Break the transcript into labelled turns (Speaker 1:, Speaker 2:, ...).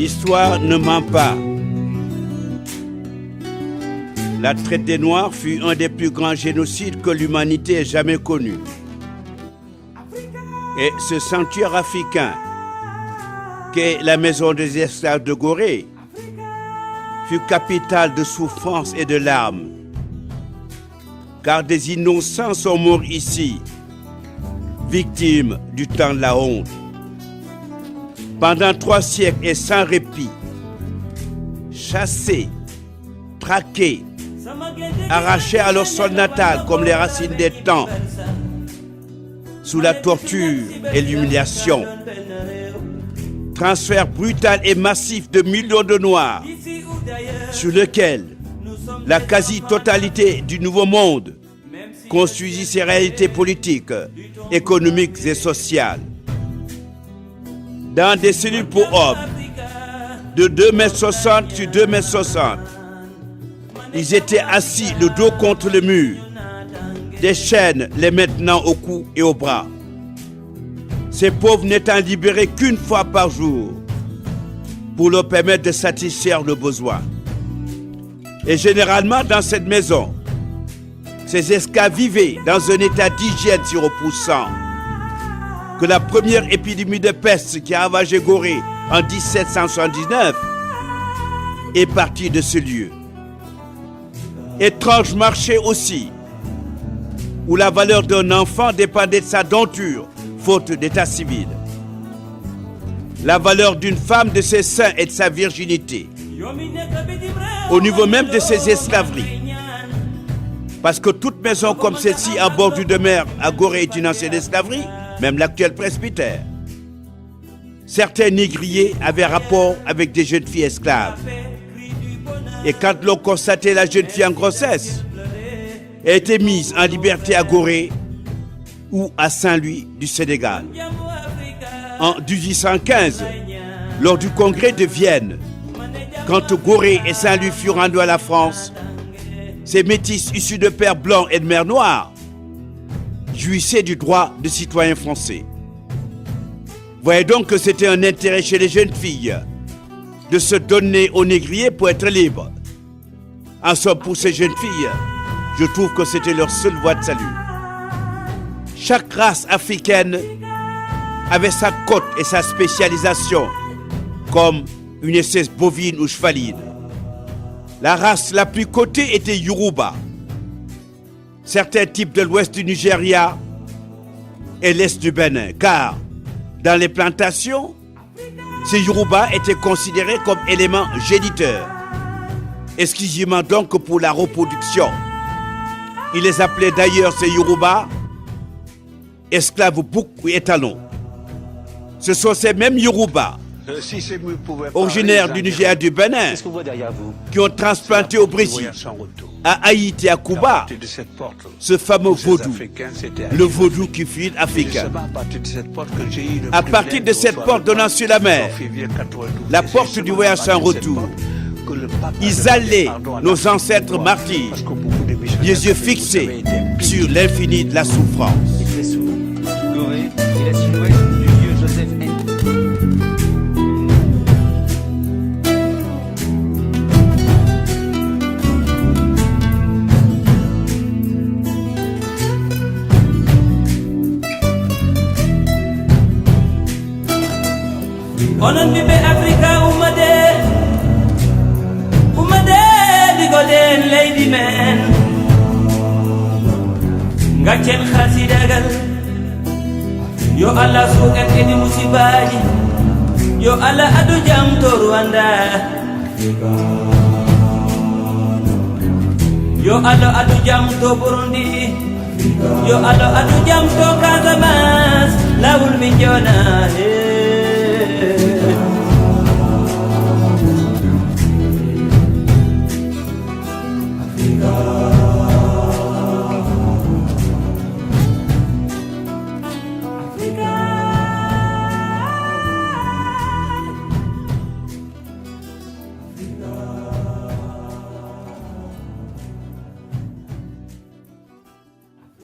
Speaker 1: L'histoire ne ment pas. La traite des Noirs fut un des plus grands génocides que l'humanité ait jamais connu. Et ce sanctuaire africain, qu'est la maison des esclaves de Gorée, fut capitale de souffrance et de larmes. Car des innocents sont morts ici, victimes du temps de la honte. Pendant 3 siècles et sans répit, chassés, traqués, arrachés à leur sol natal comme les racines des temps, sous la torture et l'humiliation. Transfert brutal et massif de millions de Noirs, sur lequel la quasi-totalité du Nouveau Monde construisit ses réalités politiques, économiques et sociales. Dans des cellules pour hommes de 2,60 m sur 2,60 m, ils étaient assis le dos contre le mur, des chaînes les maintenant au cou et au bras. Ces pauvres n'étant libérés qu'une fois par jour pour leur permettre de satisfaire leurs besoins. Et généralement dans cette maison, ces esclaves vivaient dans un état d'hygiène si repoussant que la première épidémie de peste qui a ravagé Gorée en 1779 est partie de ce lieu. Étrange marché aussi, où la valeur d'un enfant dépendait de sa denture, faute d'état civil. La valeur d'une femme de ses seins et de sa virginité. Au niveau même de ses esclaveries. Parce que toute maison comme celle-ci en bordure de mer à Gorée est une ancienne esclaverie, même l'actuel presbytère. Certains négriers avaient rapport avec des jeunes filles esclaves. Et quand l'on constatait la jeune fille en grossesse, elle était mise en liberté à Gorée ou à Saint-Louis du Sénégal. En 1815, lors du congrès de Vienne, quand Gorée et Saint-Louis furent rendus à la France, ces métis issus de pères blancs et de mères noires jouissaient du droit de citoyen français. Voyez donc que c'était un intérêt chez les jeunes filles de se donner aux négriers pour être libres. En somme, pour ces jeunes filles, je trouve que c'était leur seule voie de salut. Chaque race africaine avait sa cote et sa spécialisation, comme une espèce bovine ou chevaline. La race la plus cotée était Yoruba. Certains types de l'ouest du Nigeria et l'est du Bénin, car dans les plantations, ces Yoruba étaient considérés comme éléments géniteurs, exclusivement donc pour la reproduction. Ils les appelaient d'ailleurs ces Yoruba esclaves boucs ou étalons. Ce sont ces mêmes Yoruba, originaires du Nigeria et du Bénin, qui ont transplanté au Brésil, à Haïti et à Cuba, ce fameux vaudou, le vaudou qui fut africain. À partir de cette porte donnant sur la mer, la porte du voyage sans retour, ils allaient, nos ancêtres martyrs, les yeux fixés sur l'infini de la souffrance.
Speaker 2: Gorée et la silhouette du vieux Joseph N.
Speaker 3: onon ɓiɓɓe africa ummade ɗigoɗen leydi men gaccen hasidagal yo allah suuƙen kedi musibaji yo allah adu jam to Rwanda yo allah adu jam to Burundi yo allah adu jam to Casamance lawol min jona